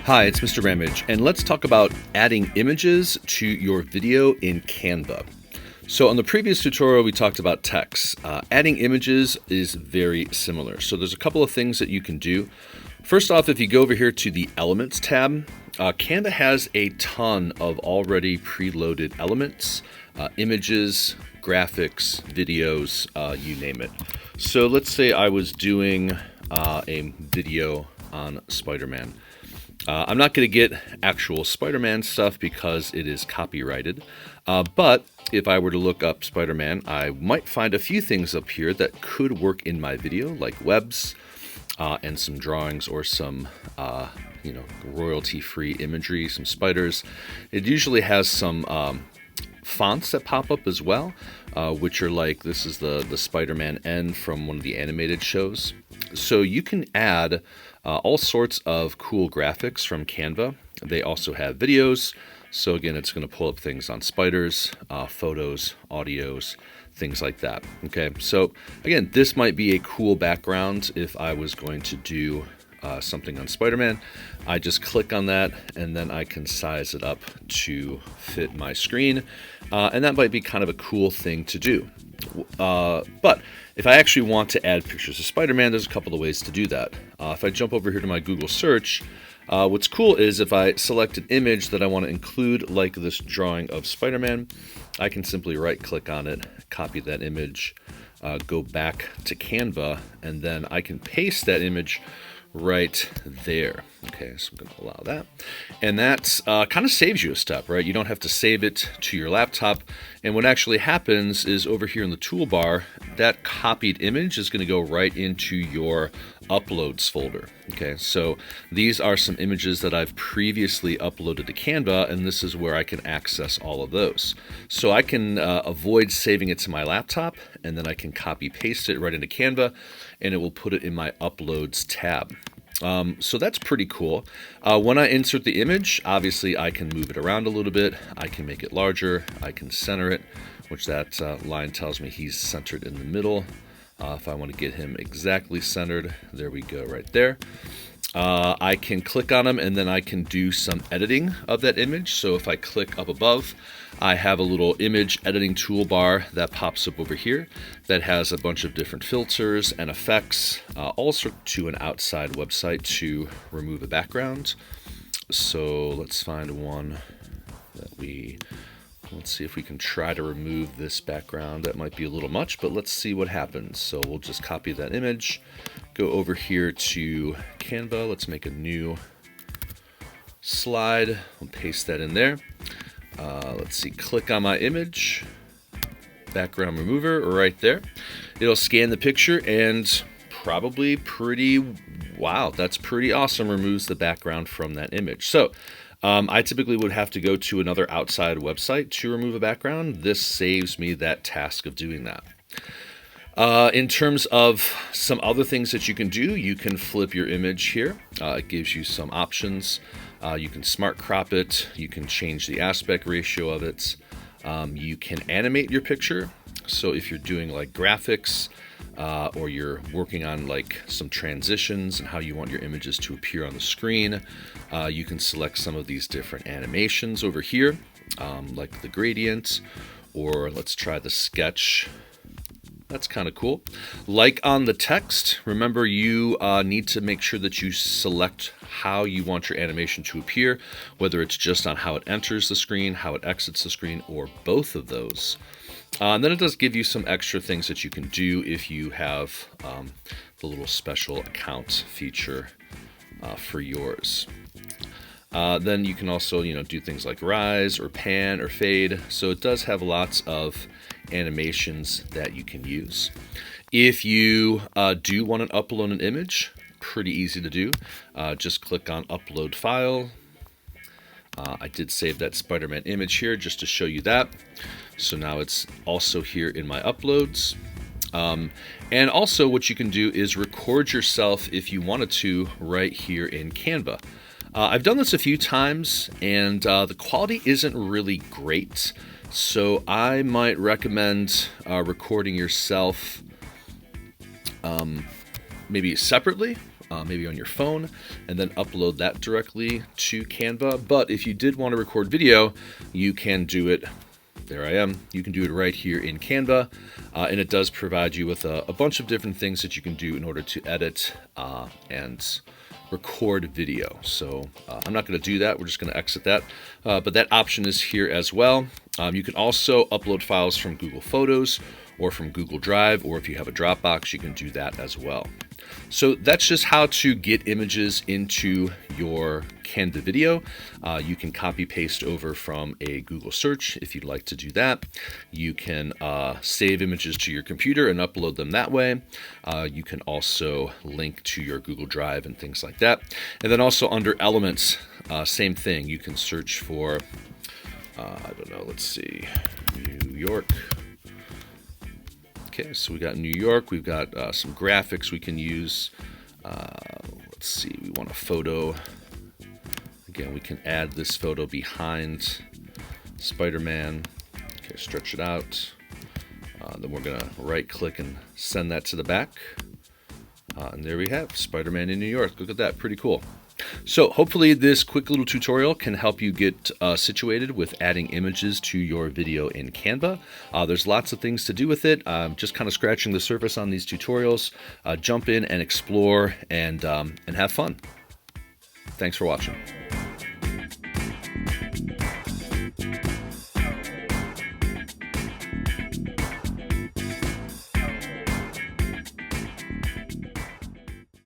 Hi, it's Mr. Ramage, and let's talk about adding images to your video in Canva. So on the previous tutorial, we talked about text. Adding images is very similar. So there's a couple of things that you can do. First off, if you go over here to the Elements tab, Canva has a ton of already preloaded elements, images, graphics, videos, you name it. So let's say I was doing a video on Spider-Man. I'm not going to get actual Spider-Man stuff because it is copyrighted, but if I were to look up Spider-Man, I might find a few things up here that could work in my video, like webs and some drawings or some royalty-free imagery, some spiders. It usually has some fonts that pop up as well, which are like, this is the Spider-Man N from one of the animated shows. So you can add all sorts of cool graphics from Canva. They also have videos. So again, it's going to pull up things on spiders, photos, audios, things like that. Okay, so again, this might be a cool background if I was going to do something on Spider-Man. I just click on that and then I can size it up to fit my screen. And that might be kind of a cool thing to do. But if I actually want to add pictures of Spider-Man, there's a couple of ways to do that. If I jump over here to my Google search, what's cool is if I select an image that I want to include, like this drawing of Spider-Man, I can simply right click on it, copy that image, go back to Canva, and then I can paste that image right there. Okay, so I'm going to allow that. And that kind of saves you a step, right? You don't have to save it to your laptop. And what actually happens is over here in the toolbar, that copied image is going to go right into your uploads folder. Okay, so these are some images that I've previously uploaded to Canva, and this is where I can access all of those. So I can avoid saving it to my laptop, and then I can copy paste it right into Canva, and it will put it in my uploads tab. So that's pretty cool. When I insert the image, obviously I can move it around a little bit. I can make it larger. I can center it, which that line tells me he's centered in the middle. If I want to get him exactly centered, there we go right there. I can click on him and then I can do some editing of that image. So if I click up above, I have a little image editing toolbar that pops up over here that has a bunch of different filters and effects, also to an outside website to remove a background. So let's find one that let's see if we can try to remove this background. That might be a little much, but let's see what happens. So we'll just copy that image, go over here to Canva. Let's make a new slide. We'll paste that in there. Let's see, click on my image, background remover right there. It'll scan the picture and probably wow, that's pretty awesome. Removes the background from that image. So I typically would have to go to another outside website to remove a background. This saves me that task of doing that. In terms of some other things that you can do, you can flip your image here. It gives you some options. You can smart crop it. You can change the aspect ratio of it. You can animate your picture. So if you're doing like graphics or you're working on like some transitions and how you want your images to appear on the screen, you can select some of these different animations over here, like the gradient, or let's try the sketch. That's kind of cool. Like on the text, remember you need to make sure that you select how you want your animation to appear, whether it's just on how it enters the screen, how it exits the screen, or both of those. And then it does give you some extra things that you can do if you have the little special account feature for yours. Then you can also, do things like rise or pan or fade. So it does have lots of animations that you can use. If you do want to upload an image, pretty easy to do. Just click on Upload File. I did save that Spider-Man image here just to show you that. So now it's also here in my uploads. And also what you can do is record yourself if you wanted to right here in Canva. I've done this a few times and the quality isn't really great. So I might recommend recording yourself maybe separately maybe on your phone, and then upload that directly to Canva. But if you did want to record video, you can do it. There I am. You can do it right here in Canva, and it does provide you with a bunch of different things that you can do in order to edit and record video. So I'm not going to do that. We're just going to exit that. But that option is here as well. You can also upload files from Google Photos or from Google Drive, or if you have a Dropbox, you can do that as well. So that's just how to get images into your Canva video. You can copy paste over from a Google search if you'd like to do that. You can save images to your computer and upload them that way. You can also link to your Google Drive and things like that. And then also under Elements, same thing. You can search for, I don't know, let's see, New York. Okay, so we got New York, we've got some graphics we can use. Let's see, we want a photo. Again, we can add this photo behind Spider-Man. Okay, stretch it out. Then we're gonna right click and send that to the back. And there we have Spider-Man in New York. Look at that, pretty cool. So hopefully this quick little tutorial can help you get situated with adding images to your video in Canva. There's lots of things to do with it. Just kind of scratching the surface on these tutorials. Jump in and explore and have fun. Thanks for watching.